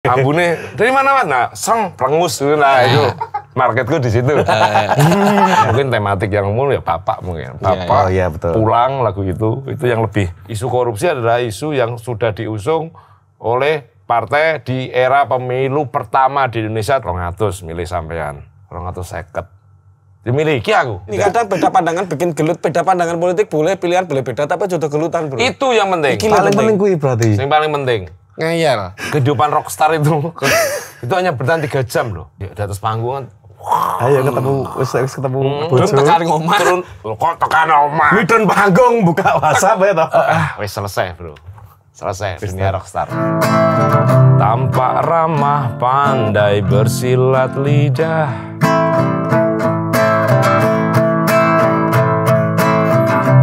Ambune dari mana Mas? Nah, seng plengus nah itu marketku di situ. Mungkin tematik yang umum ya bapak mungkin. Bapak betul. Pulang lagu itu yang lebih isu korupsi adalah isu yang sudah diusung oleh partai di era pemilu pertama di Indonesia 200 milih sampean 250 dimiliki aku. Ini kadang beda pandangan bikin gelut, beda pandangan politik boleh, pilihan boleh beda, tapi jodoh gelutan bro. Itu yang penting. Paling penting kuwi berarti. Yang paling penting. Ngeyel. Kehidupan rockstar itu hanya bertahan 3 jam loh. Di atas panggung. Ayo ketemu, wis ketemu Turun bojo. tekan ngomah. Turun, kok tekan omah. Midun panggung buka WhatsApp ya toh. Wis selesai bro. Selesai dunia rockstar. Tampak ramah, pandai bersilat lidah.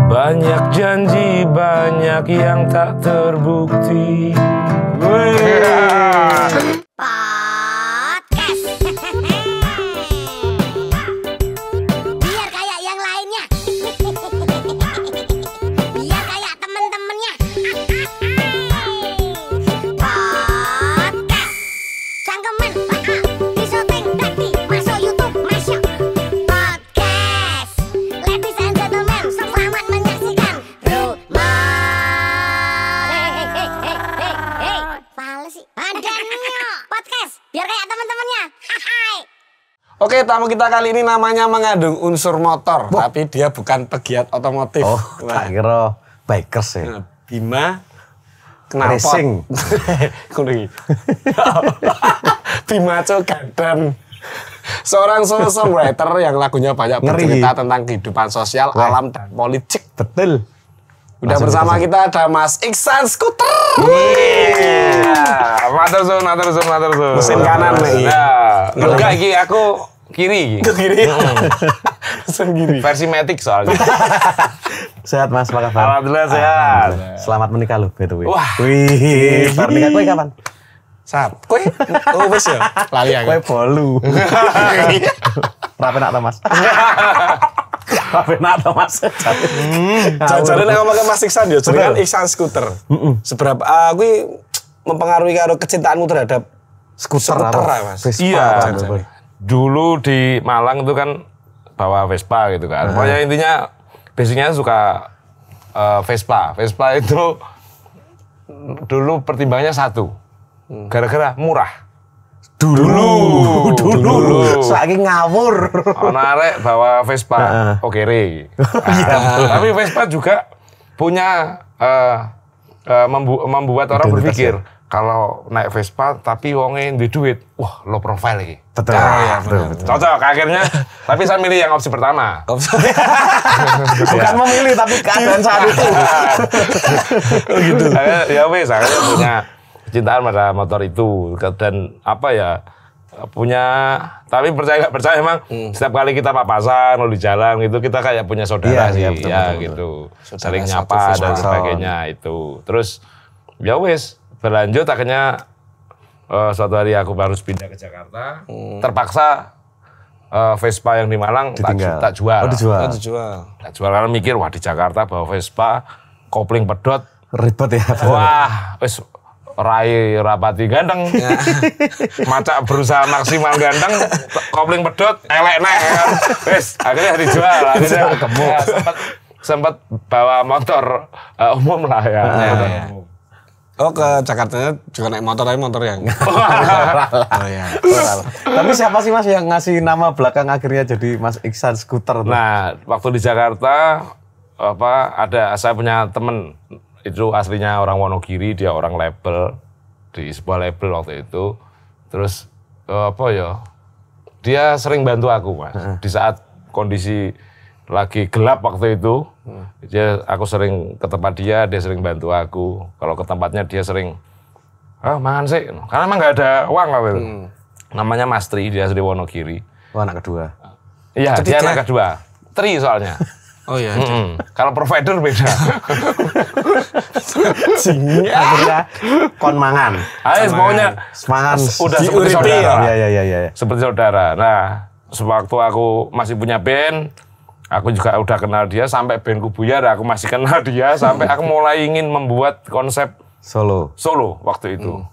Banyak janji, banyak yang tak terbukti. Podcast. Biar kayak yang lainnya. Biar kayak temen-temennya. Podcast. Cangkeman bakal disuting tadi masuk YouTube masuk. Podcast. Ladies and gentlemen, selamat menyaksikan Rumah. Fales sih. Badannya. Podcast. Biar kayak temen-temennya. Hai. Oke, tamu kita kali ini namanya mengandung unsur motor, tapi dia bukan pegiat otomotif. Oh, tak kira bikers ya. Nah, Bima knalpot. Racing. Kuning. Bima Cogadan. Seorang songwriter yang lagunya banyak bercerita tentang kehidupan sosial, alam, dan politik. Betul. Udah Langsung bersama kita ada Mas Iksan Skuter. Matur suwun. Mesin kanan nih. Nah, enggak iki aku kiri iki. Kiri. Sendiri. Versi Matic soalnya. Sehat Mas, apa kabar? Alhamdulillah sehat. Selamat menikah lu BTW. Wah. Wih, baru nikah kowe kapan? Sap. Kowe oh wis ya. Lali Kowe aku. bolu. Rapi nak to Mas. Rapi nak to Mas. Jadi nek ngomongke Mas Iksan ya jenengan Iksan Skuter. Seberapa kuwi mempengaruhi karo kecintaanmu terhadap Skuter Mas. Vespa, Iya. apa? Dulu di Malang itu kan bawa Vespa gitu kan. Pokoknya intinya basicnya suka Vespa. Vespa itu dulu pertimbangannya satu. Gara-gara murah. Dulu. Saking ngawur. Ono arek bawa Vespa, Okere. Tapi Vespa juga punya membuat orang Identitas berpikir kalau naik Vespa tapi wonge duwe duit, wah low profile iki. Betul. Nah, Betul. cocok akhirnya. Tapi saya milih yang opsi pertama. Bukan memilih tapi keadaan saat itu. Gitu. Ya wes, akhirnya punya kecintaan pada motor itu dan apa ya punya, tapi percaya nggak percaya emang setiap kali kita papasan lalu di jalan gitu kita kayak punya saudara sih, betul, ya betul. gitu, Saudara saling satu nyapa Vespa. dan sebagainya itu. Terus ya wes berlanjut akhirnya suatu hari aku harus pindah ke Jakarta, terpaksa Vespa yang di Malang Ditinggal. Oh tak jual. dijual. Tak jual karena mikir wah di Jakarta bawa Vespa kopling pedot, Ribet ya. wah wes rai rapati ganteng, macak berusaha maksimal ganteng, kopling pedot, elek nek kan, wes akhirnya dijual, akhirnya ya, sempat bawa motor umum lah ya. Oh ke Jakartanya juga naik motor tapi motor yang. Oh ya. Tapi siapa sih Mas yang ngasih nama belakang akhirnya jadi Mas Iksan Skuter? Nah waktu di Jakarta saya punya temen itu aslinya orang Wonogiri, dia orang label di sebuah label waktu itu. Terus dia sering bantu aku Mas. Di saat kondisi lagi gelap waktu itu, aku sering ke tempat dia sering bantu aku. Kalau ke tempatnya dia sering, mangan sih, karena emang nggak ada uang waktu itu. Namanya Mas Tri, dia asli Wonogiri. Oh, anak kedua. Iya, dia anak kedua. Tri soalnya. Oh iya. Kalau provider beda. Akhirnya kon mangan. Ayo pokoknya Semangan. udah seperti saudara. Iya. Seperti saudara. Nah, sewaktu aku masih punya band, aku juga udah kenal dia sampai bandku buyar, aku masih kenal dia sampai aku mulai ingin membuat konsep Solo waktu itu.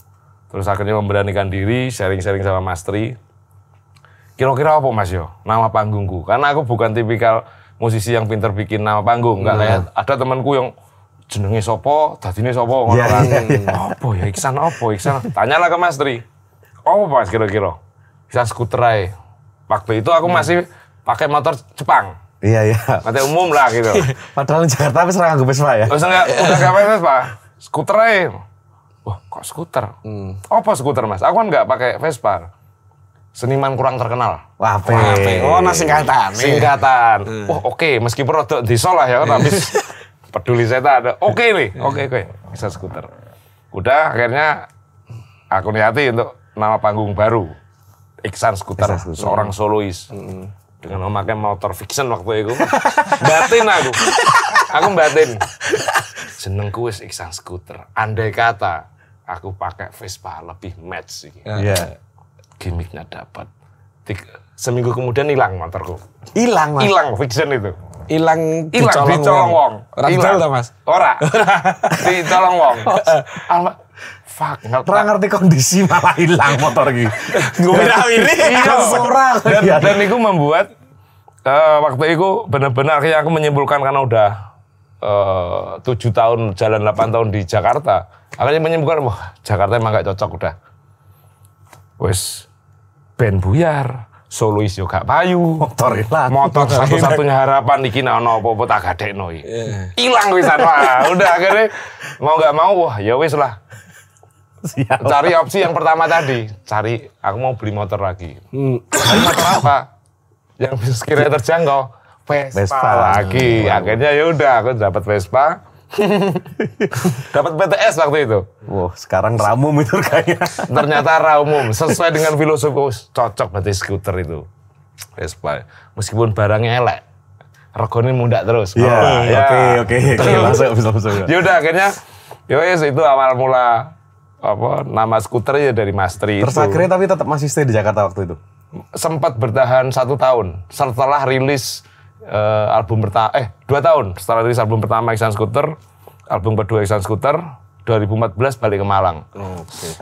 Terus akhirnya memberanikan diri, sharing-sharing sama Mas Tri. Kira-kira apa Mas yo? Nama panggungku. Karena aku bukan tipikal musisi yang pinter bikin nama panggung. Enggak kayak ada temanku yang jenenge sopo, dadine sopo ngono kan. Apa ya Iksan apa? Iksan. Tanyalah ke Mas Tri. Oh Mas kira-kira? Iksan skuter ae. Waktu itu aku masih pakai motor Jepang. Iya. Mati umum lah gitu. Padahal di Jakarta tapi serang gue Vespa ya. Terus enggak Vespa. Skuter aja. Wah, kok skuter? Apa skuter Mas? Aku kan enggak pakai Vespa. Seniman kurang terkenal. Wape. Oh, singkatan. Singkatan. Wah, oke, meskipun rodok disolah ya, tapi peduli saya ada. Oke nih. Oke. Bisa skuter. Udah akhirnya aku niati untuk nama panggung baru. Iksan Skuter, seorang solois. Dengan memakai motor fiction waktu itu. Batin aku. Aku batin. Jenengku wis Iksan Skuter. Andai kata aku pakai Vespa lebih match iki. Iya. Gimiknya dapat. Seminggu kemudian hilang motorku. Hilang Mas. Hilang fiction itu. Hilang dicolong wong. Hilang ta Mas? Ora. Dicolong wong. Fuck, Ora ngerti kondisi malah hilang motor iki. Gue ini dan itu membuat waktu itu benar-benar akhirnya aku menyimpulkan karena udah 7 tahun jalan 8 tahun di Jakarta. Akhirnya menyimpulkan wah Jakarta emang gak cocok udah. Wes band buyar, solois yo gak payu. Motor hilang. Motor satu-satunya harapan iki nek ono apa-apa tak gadekno iki. Hilang wisan. Wah, udah akhirnya mau gak mau wah ya wis lah. Siap. Cari opsi yang pertama tadi, aku mau beli motor lagi. Beli motor apa? Yang bisa sekiranya terjangkau. Vespa lagi. Akhirnya ya udah aku dapat Vespa. Dapat BTS waktu itu. Wah, sekarang ramum itu kayaknya. Ternyata ramum, sesuai dengan filosofi cocok berarti skuter itu. Vespa. Meskipun barangnya elek. Regane mundak terus. Iya, oke. Masuk. Ya udah akhirnya itu awal mula nama skuter ya dari Mas Tri. Terus akhirnya tapi tetap masih stay di Jakarta waktu itu? Sempat bertahan 1 tahun setelah rilis album pertama 2 tahun setelah rilis album pertama Iksan Skuter, album kedua Iksan Skuter 2014 balik ke Malang.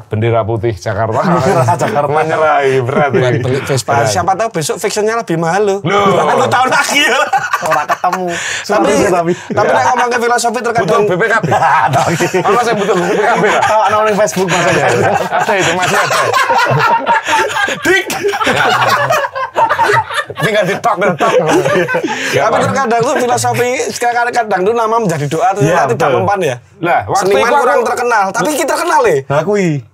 Bendera putih Jakarta. Menyerahi berat. Beli Vespa. Siapa tahu besok fictionnya lebih mahal loh. 1 tahun lagi. Orang ketemu. Tapi nek ngomongin filosofi terkadang Butuh BPKB. Apa saya butuh BPKB? Tahu di Facebook Mas aja. Ada itu masih ada. Dik. Tinggal ditok. Tapi terkadang tuh filosofi kadang tuh nama menjadi doa tuh tidak mempan ya. Lah, waktu seniman itu kurang terkenal, tapi kita terkenal ya. Ngakui.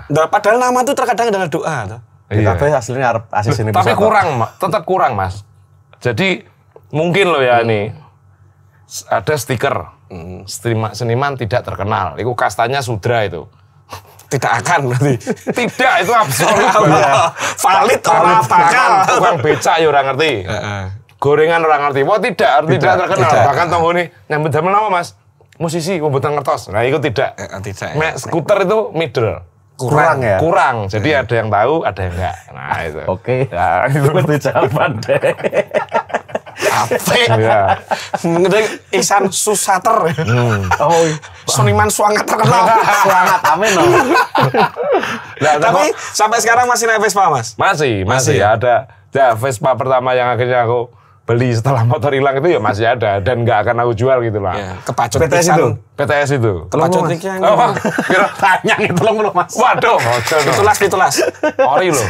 Padahal nama tuh terkadang adalah doa tuh. Tapi aslinya arep asis ini. Tapi tetap kurang Mas. Jadi mungkin loh ya nih ada stiker seniman tidak terkenal. Itu kastanya Sudra itu. Tidak akan berarti. Tidak, itu absolut. Valid orang bakal. Tukang becak ya orang ngerti. Gorengan orang ngerti. Wah tidak terkenal. Bahkan tonggo ini nyambut damel nama Mas. Musisi pembuatan ngertos. Nah itu tidak. Tidak. Skuter itu middle. Kurang ya? Kurang. Jadi ada yang tahu, ada yang enggak. Nah itu. Oke. Ya, itu Berarti jawaban deh. Apa? ya. Mengenai Iksan Susater. Oh, Seniman sangat terkenal. sangat amin loh. Tapi sampai sekarang masih naik Vespa Mas? Masih ada. Ya Vespa pertama yang akhirnya aku beli setelah motor hilang itu ya masih ada dan nggak akan aku jual gitu lah. Ya, kepacut PTS itu. PTS itu. Kepacut yang Tanya itu tolong Mas. Waduh, ditulas. Ori loh.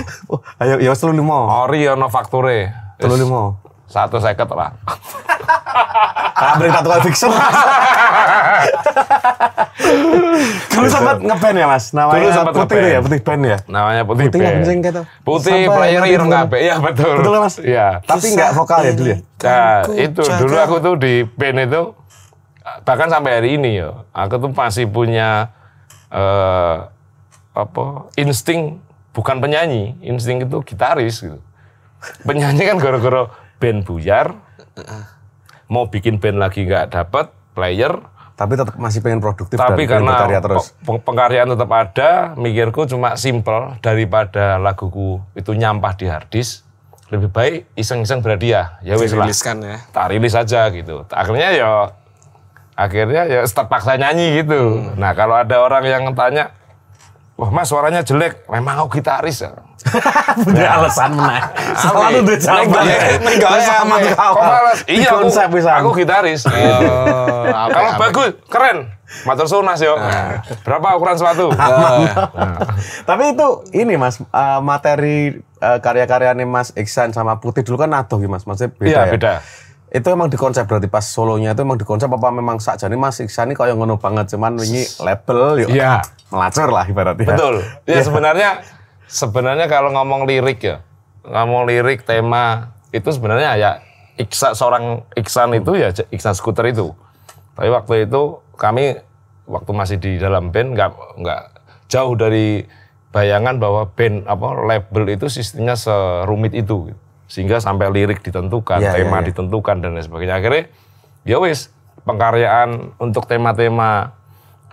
Ayo ya 35. Ori ono fakture. 35. 150 lah. Beri tatuan fiction. Dulu sempat ngeband ya Mas? Namanya sempat Putih ngeband. ya, Putih Band ya? Namanya Putih Putih Band. nggak kenceng gitu. Putih Sampai player nanti ireng dulu. kabeh. Iya betul. Betul Mas? Iya. Tapi nggak vokal ya dulu ya? Nah, itu dulu aku tuh di band itu bahkan sampai hari ini ya, aku tuh masih punya insting bukan penyanyi, insting itu gitaris gitu. Penyanyi kan gara-gara band buyar, mau bikin band lagi nggak dapet player, Tapi tetap masih pengen produktif tapi dan karena berkarya terus. pengkaryaan tetap ada, mikirku cuma simple daripada laguku itu nyampah di harddisk, lebih baik iseng-iseng berhadiah. Ya wis lah. Riliskan ya. Tak rilis aja gitu. Akhirnya ya terpaksa nyanyi gitu. Nah kalau ada orang yang tanya, wah Mas suaranya jelek, memang aku gitaris ya. Punya alasan menang. Selalu udah jawaban. Kok males? Iya konsep aku gitaris. Gitu. Kalau bagus, keren. Matur suwun Mas yo. Berapa ukuran sepatu? Tapi itu ini Mas, materi karya-karyanya Mas Iksan sama Putih dulu kan adoh Mas, maksudnya beda Iya, ya? beda. Itu emang dikonsep berarti pas solonya itu emang dikonsep apa memang sakjane Mas Iksan ini kayak ngono banget cuman ini label yuk. Iya. Melacur lah ibaratnya. Betul. Ya sebenarnya kalau ngomong lirik ya, ngomong lirik tema itu sebenarnya ya seorang Iksan itu ya Iksan Skuter itu. Tapi waktu itu kami waktu masih di dalam band nggak jauh dari bayangan bahwa band label itu sistemnya serumit itu. Sehingga sampai lirik ditentukan, tema ditentukan dan lain sebagainya. Akhirnya ya wis pengkaryaan untuk tema-tema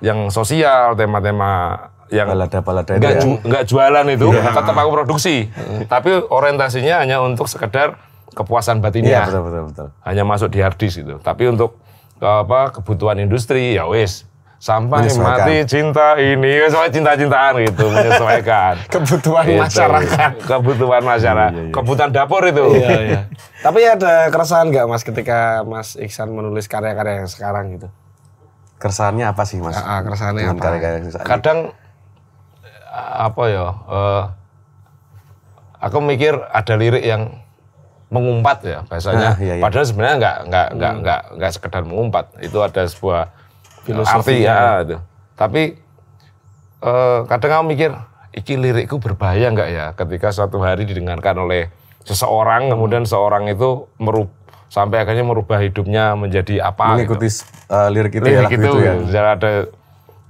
yang sosial, tema-tema yang balada-balada nggak jualan itu tetap aku produksi. Tapi orientasinya hanya untuk sekedar kepuasan batinnya. Iya, betul. Hanya masuk di hard disk gitu. Tapi untuk kebutuhan industri ya wis sampai mati cinta ini soal cinta-cintaan gitu menyesuaikan kebutuhan gitu. masyarakat. Kebutuhan masyarakat, kebutuhan dapur itu. Iya. Tapi ada keresahan nggak Mas ketika Mas Iksan menulis karya-karya yang sekarang gitu? Keresahannya apa sih Mas? Keresahannya dengan apa? karya-karya yang sekarang? Kadang aku mikir ada lirik yang mengumpat ya bahasanya. Iya. Padahal sebenarnya nggak sekedar mengumpat. Itu ada sebuah Filosofi arti ya itu. Tapi kadang aku mikir iki lirikku berbahaya nggak ya ketika suatu hari didengarkan oleh seseorang kemudian seorang itu sampai akhirnya merubah hidupnya menjadi apa mengikuti gitu. lirik itu Lirik ya itu ya. misalnya ada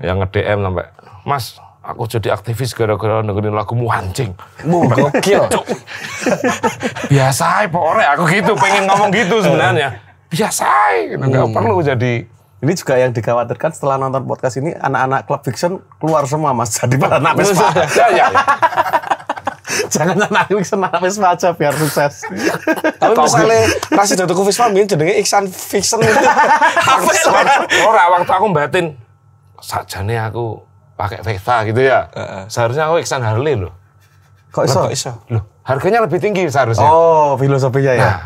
yang nge-DM sampai Mas aku jadi aktivis gara-gara dengerin lagumu anjing. Gokil. Biasa pokoknya aku gitu pengen ngomong gitu sebenarnya. Biasa gitu nggak perlu jadi. Ini juga yang dikhawatirkan setelah nonton podcast ini anak-anak Club Fiction keluar semua Mas jadi pada anak Vespa. Ya. Jangan anak Fiction anak Vespa aja biar sukses. Tapi misalnya Rasi Datuku Vespa ini jenenge Iksan Fiction itu. Waktu aku batin sajane aku pakai Vespa gitu ya. Seharusnya aku Iksan Harley loh. Kok iso? Loh, harganya lebih tinggi seharusnya. Oh, filosofinya ya. Nah,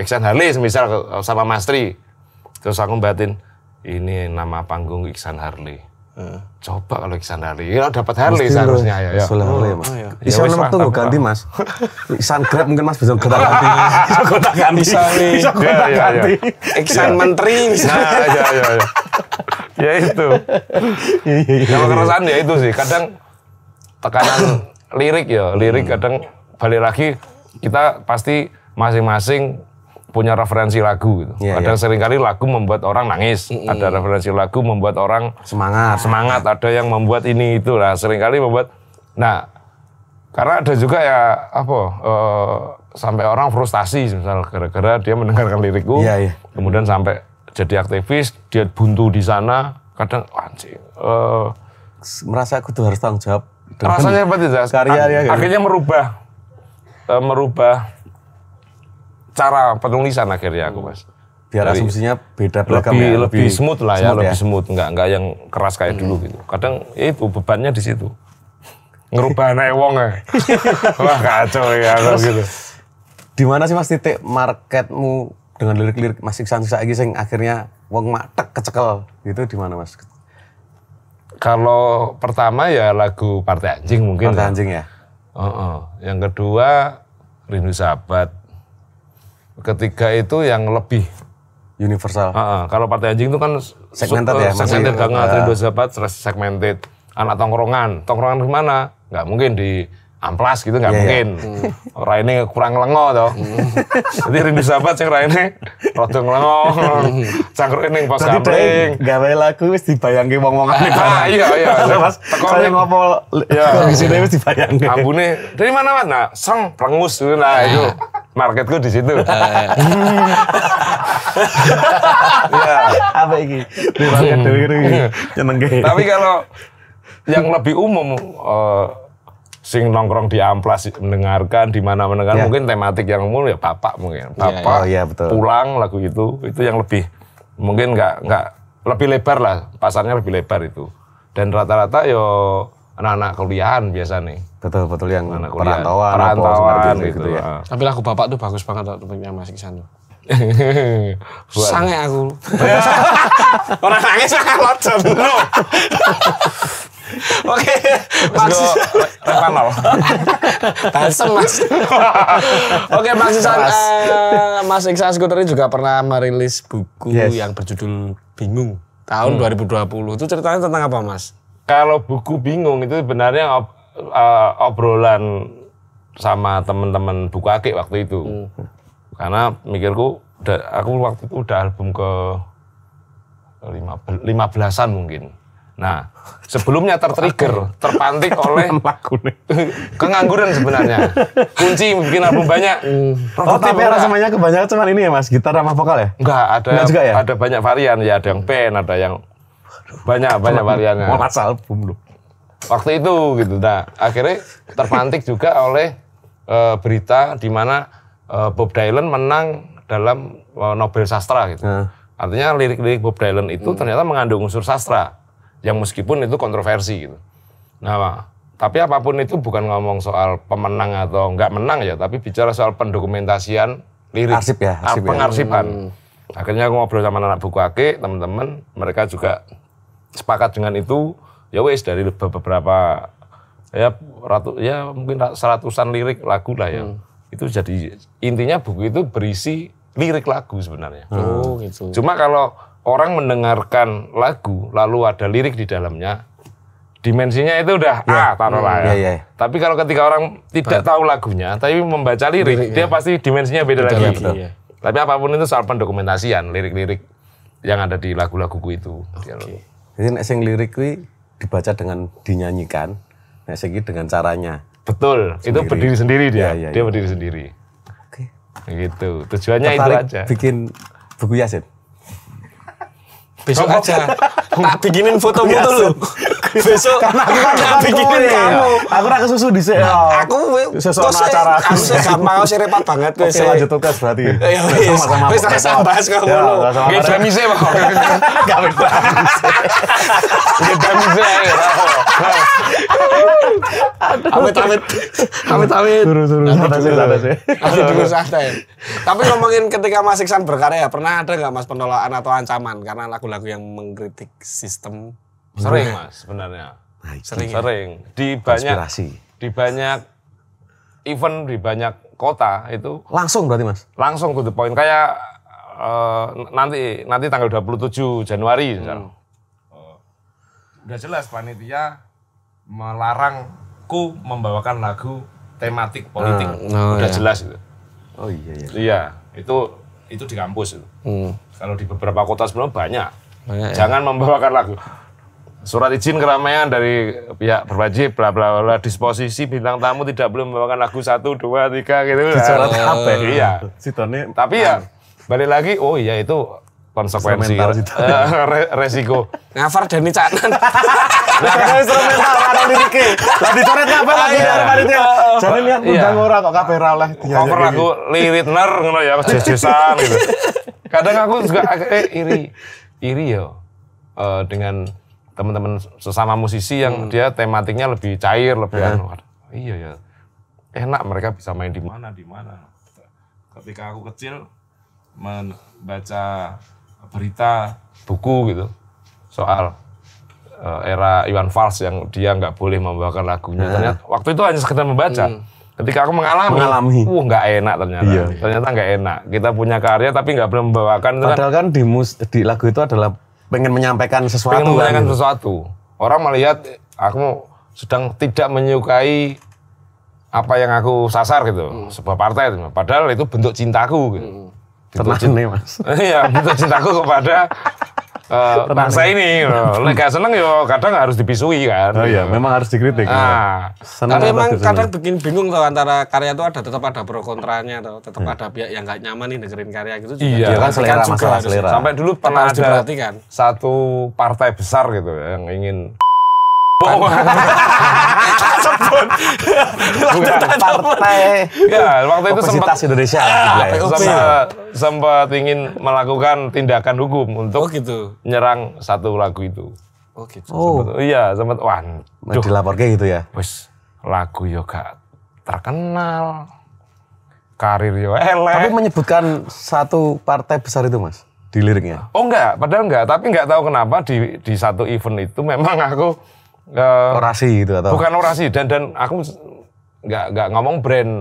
Iksan Harley semisal sama Mas Tri. Terus aku batin ini nama panggung Iksan Harley. Coba kalau Iksan Harley, ya dapat Harley seharusnya ya. Usul Harley Mas. Ya Bisa wis, nomor tunggu mantap, ganti Mas. Iksan Grab mungkin Mas bisa gonta ganti. Bisa gonta ganti. Bisa gonta Iya. ganti. Iksan Menteri misalnya. Nah, ya. Ya itu. Yang keresahan ya itu sih. Kadang tekanan lirik kadang balik lagi kita pasti masing-masing punya referensi lagu gitu. Kadang seringkali lagu membuat orang nangis, ada referensi lagu membuat orang semangat, ada yang membuat ini itu lah, seringkali membuat. Nah, karena ada juga ya sampai orang frustasi misal gara-gara dia mendengarkan lirikku, kemudian sampai jadi aktivis, dia buntu di sana, kadang anjing. Merasa aku tuh harus tanggung jawab. Rasanya seperti itu. Akhirnya merubah cara penulisan akhirnya aku Mas. Biar asumsinya beda belakang lebih smooth lah ya, lebih ya. smooth, nggak yang keras kayak dulu gitu. Kadang ya itu bebannya di situ. Ngerubah anak wong ya. Wah kacau ya gitu. Di mana sih Mas titik marketmu dengan lirik-lirik Mas Iksan saiki sing akhirnya wong matek kecekel gitu di mana Mas? Kalau pertama ya lagu Partai Anjing mungkin. Partai Anjing ya. Yang kedua Rindu Sahabat. Ketiga itu yang lebih universal. Kalau Partai Anjing itu kan segmented ya, segmented banget. Rindu Sahabat segmented. Anak tongkrongan di mana? Nggak mungkin di amplas gitu, nggak mungkin. Raine kurang lengo toh. Jadi Rindu Sahabat sing raine rada nglengo. Cangkruk ning pos kamling. Gawe lagu wis dibayangke wong-wong ane. Iya. Mas, kaya ngopo kondisine wis dibayangke. Ambune dari mana Mas? Nah, seng prengus nah itu. Marketku di situ. Apa iki? Di market dhewe iki nyenengke. Tapi kalau yang lebih umum sing nongkrong di amplas mendengarkan di mana mendengar mungkin tematik yang umum ya bapak mungkin. Bapak betul. Pulang lagu itu yang lebih mungkin nggak lebih lebar lah, pasarnya lebih lebar itu. Dan rata-rata yo anak-anak kuliahan biasa nih. Betul yang Anak kuliah. perantauan Perantauan apa, gitu. ya. Tapi lagu bapak tuh bagus banget topiknya Mas Iksan tuh. Sange aku. Orang nangis kalau jono. Oke, Mas. Revanol. Balsem Mas. Oke, Mas Iksan, Mas Iksan Skuter ini juga pernah merilis buku yang berjudul Bingung tahun 2020. Itu ceritanya tentang apa, Mas? Kalau buku bingung itu sebenarnya obrolan sama teman-teman buku akik waktu itu. Karena mikirku, aku waktu itu udah album ke 15-an mungkin. Nah, sebelumnya terpantik oleh kengangguran sebenarnya. Kunci bikin album banyak. Tapi aransemennya kebanyakan cuman ini ya Mas, gitar sama vokal ya? Enggak, juga ya? Ada banyak varian ya, ada yang band, ada yang banyak variannya. Mau album loh. Waktu itu gitu. Nah, akhirnya terpantik juga oleh berita di mana Bob Dylan menang dalam Nobel Sastra gitu. Artinya lirik-lirik Bob Dylan itu ternyata mengandung unsur sastra yang meskipun itu kontroversi gitu. Nah, tapi apapun itu bukan ngomong soal pemenang atau enggak menang ya, tapi bicara soal pendokumentasian lirik. Arsip ya, pengarsipan. Akhirnya aku ngobrol sama anak buku akik, teman-teman, mereka juga sepakat dengan itu. Ya wes dari beberapa ya mungkin seratusan lirik lagu lah ya. Itu jadi intinya buku itu berisi lirik lagu sebenarnya. Oh gitu. Cuma kalau orang mendengarkan lagu lalu ada lirik di dalamnya, dimensinya itu udah taruhlah ya. Tapi kalau ketika orang tidak tahu lagunya tapi membaca lirik, dia pasti dimensinya beda lagi. Iya. Tapi apapun itu soal pendokumentasian lirik-lirik yang ada di lagu-laguku itu. Jadi nek sing lirik kuwi dibaca dengan dinyanyikan, nek sing dengan caranya. Betul, sendiri. Itu berdiri sendiri dia. Ya, dia berdiri sendiri. Oke. Gitu. Tujuannya Tertarik itu aja. Bikin buku Yasin. Besok aja. Tak bikinin fotomu dulu. Besok Karena aku kan tak bikinin kamu. Aku ora kesusu dhisik. Aku sesuatu acara. Aku sih gampang sih repot banget Oke, lanjut tugas berarti. Ya wis. Wis rasa bahas kamu dulu. Nggih damise, Pak. Enggak beda. Nggih damise. Amit-amit. Santai. Dulu santai. Tapi ngomongin ketika Mas Iksan berkarya, pernah ada nggak Mas penolakan atau ancaman karena lagu-lagu yang mengkritik sistem? Sering, Mas, sebenarnya. Sering. Di banyak event, di banyak kota itu Langsung berarti Mas? langsung to the point. Kayak nanti tanggal 27 Januari misalnya. Udah jelas panitia melarangku membawakan lagu tematik politik. Udah jelas itu. Oh iya. Iya, itu di kampus itu. Kalau di beberapa kota sebelumnya banyak. Jangan membawakan lagu. Surat izin keramaian dari pihak berwajib, bla bla bla, disposisi bintang tamu tidak boleh membawakan lagu 1, 2, 3 gitu. Dicoret kabeh. Iya. Sitone. Tapi ya balik lagi, oh iya itu konsekuensi resiko. Ngafar Dani Canan. Lah instrumental ada liriknya. Lah dicoret kabeh lagi karo panitia. Jane lihat undang ora kok kabeh ra oleh dinyanyi. Cover lagu Liritner ngono ya, jejesan gitu. Kadang aku juga iri yo dengan teman-teman sesama musisi yang dia tematiknya lebih cair, lebih iya ya. Enak mereka bisa main di mana. Ketika aku kecil membaca berita buku gitu soal era Iwan Fals yang dia nggak boleh membawakan lagunya. Ternyata waktu itu hanya sekedar membaca. Ketika aku mengalami, nggak enak ternyata. Iya. Ternyata nggak enak. Kita punya karya tapi nggak boleh membawakan. Padahal kan di lagu itu adalah pengen menyampaikan sesuatu. Orang melihat aku sedang tidak menyukai apa yang aku sasar gitu, sebuah partai itu. Padahal itu bentuk cintaku gitu. Tenang nih Mas. Iya, bentuk cintaku kepada bangsa ini. Nek gak seneng yo kadang harus dipisui kan. Oh iya, memang harus dikritik. Tapi memang kadang bikin bingung tuh antara karya itu tetap ada pro kontranya atau tetap ada pihak yang nggak nyaman nih dengerin karya gitu juga. Iya, kan selera masalah selera. Sampai dulu pernah ada diperhatikan. Satu partai besar gitu yang ingin partai. Ya, waktu itu Opositas Indonesia. sempat ingin melakukan tindakan hukum untuk gitu. nyerang satu lagu itu. Oh gitu. Iya, sempat dilaporke gitu ya. Wis lagu yo gak terkenal. Karir yo elek. Tapi menyebutkan satu partai besar itu Mas di liriknya. Oh enggak, padahal enggak, tapi enggak tahu kenapa di satu event itu memang aku orasi gitu atau? Bukan orasi dan aku enggak ngomong brand,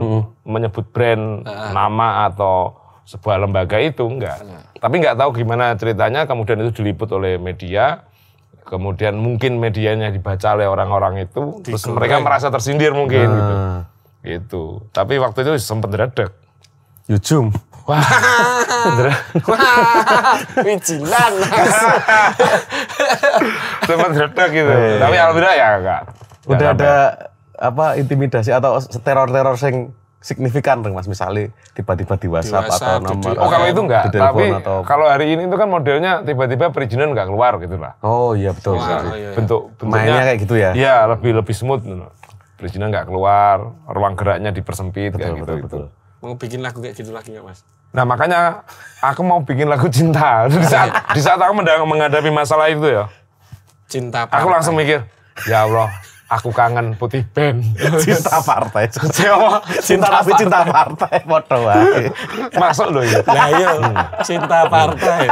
menyebut brand, nama atau sebuah lembaga itu enggak. Tapi enggak tahu gimana ceritanya, kemudian itu diliput oleh media. Kemudian mungkin medianya dibaca oleh orang-orang itu, terus mereka merasa tersindir mungkin gitu. Gitu. Tapi waktu itu sempat redek. Yujum. Wah. Wijilan. Sempat redek gitu. Tapi alhamdulillah ya enggak. Udah ada apa intimidasi atau teror-teror yang signifikan Mas, misalnya tiba-tiba di WhatsApp atau nomor. Oh kalau itu enggak, tapi atau... kalau hari ini itu kan modelnya tiba-tiba perizinan enggak keluar gitu lah. Oh iya betul. Bentuknya mainnya kayak gitu ya. Iya, lebih smooth. Perizinan enggak keluar, ruang geraknya dipersempit kayak gitu. Betul. Mau bikin lagu kayak gitu lagi nggak Mas? Nah makanya aku mau bikin lagu cinta. Di saat aku menghadapi masalah itu ya. Cinta partai. Aku langsung mikir, ya Allah, aku kangen Putih Band. Cinta partai. Cinta partai. Foto wae. Masuk loh ya. Lah iya, cinta partai.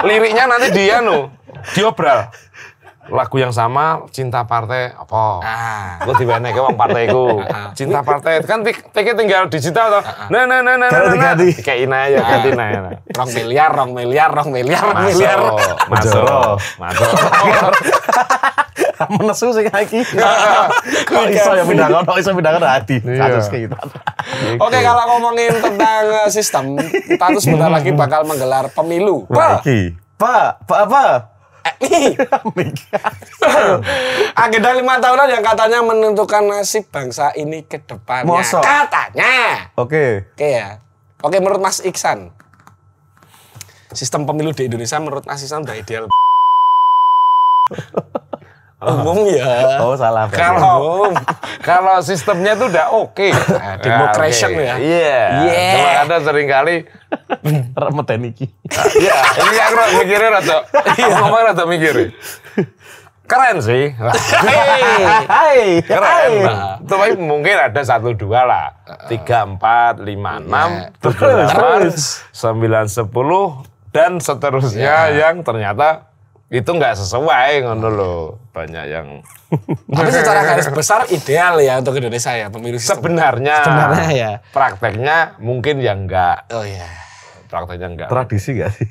Liriknya nanti dia diobral. Lagu yang sama, cinta partai apa? Gue diwenek ke wong partaiku. Cinta partai kan tinggal digital toh. Nah. Ganti. Kayak ina ya, ganti nah. 2 miliar. Masuk. Menesu sing iki. Kok iso ya pindah kono hati. Kasus kayak gitu. Oke, kalau ngomongin tentang sistem, kita tuh sebentar lagi bakal menggelar pemilu. Apa? Agenda 5 tahunan yang katanya menentukan nasib bangsa ini ke depannya. Mosok. Katanya. Oke ya. Oke, menurut Mas Iksan, sistem pemilu di Indonesia menurut Mas Iksan udah ideal. Umum ya. Oh salah. Kalau sistemnya tuh udah oke. Democration ya. Iya. Cuma ada seringkali remeten iki. Iya, ini aku mikirnya rada. Ngomong rada mikir. Keren sih. Keren. Tapi mungkin ada 1, 2 lah. 3, 4, 5, 6, 7, 8, 9, 10 dan seterusnya yang ternyata itu nggak sesuai ngono loh. Banyak yang tapi secara garis besar ideal ya untuk Indonesia ya pemilu sistem. Sebenarnya ya. Prakteknya mungkin yang enggak. Oh iya. Prakteknya enggak. Tradisi gak sih?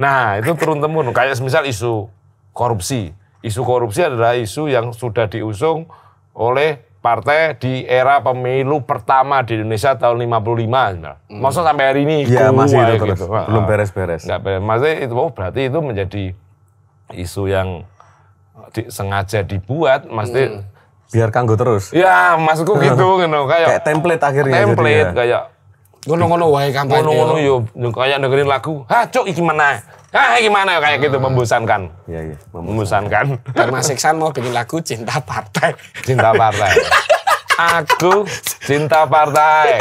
Nah, itu turun-temurun. Kayak misal isu korupsi. Isu korupsi adalah isu yang sudah diusung oleh partai di era pemilu pertama di Indonesia tahun 55. Maksudnya sampai hari ini. Iya, masih itu gitu. Belum beres-beres. Enggak beres. Maksudnya itu berarti itu menjadi isu yang sengaja dibuat, mesti biar kanggo terus. Ya, maksudku gitu kayak template akhirnya. Template kayak ngono-ngono wae kampanye. Ngono-ngono yo kayak dengerin lagu. Ha, cuk iki mana? Gimana kayak gitu membosankan. Iya, membosankan. Dan Mas Iksan mau bikin lagu cinta partai. Cinta partai. Aku cinta partai.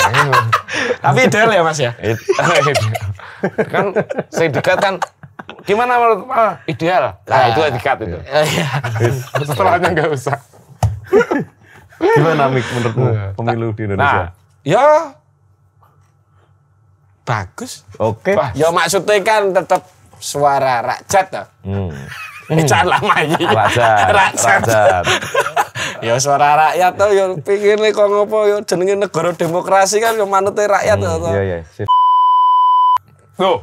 Tapi ideal ya Mas ya? Kan sindikat kan gimana menurut ideal? Nah, itu etikat itu. Iya. Setelahnya enggak usah. Gimana Mik menurutmu pemilu di Indonesia? Ya bagus. Oke. Ya maksudnya kan tetap suara rakyat toh. Jangan lama iki. Rakyat. Ya suara rakyat toh ya pikirne kok ngopo ya jenenge negara demokrasi kan ya manute rakyat toh. Iya. Tuh.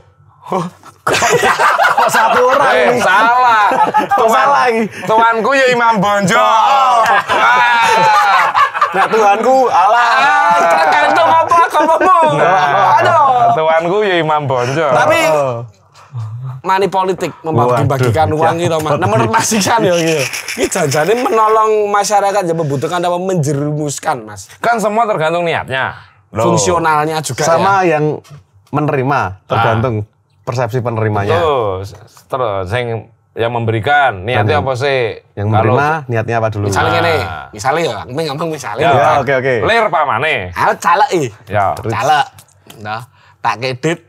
Kok satu orang nih? Salah. Salah. Tuanku ya Imam Bonjol. Nah Tuhanku Allah. Tergantung apa ngomong. Aduh. Tuanku ya Imam Bonjol. Tapi money politik membagi-bagikan uang gitu Mas. Nah, menurut Mas Iksan ya gitu. Ini jangan menolong masyarakat yang membutuhkan apa menjerumuskan Mas. Kan semua tergantung niatnya. Fungsionalnya juga sama ya. Yang menerima tergantung persepsi penerimanya. Terus yang memberikan niatnya apa sih? Yang menerima niatnya apa dulu? Misalnya gini, misalnya ya, ngomong misalnya. Ya, oke. Lir pamane. Calek Ya, calek. Nah, tak kredit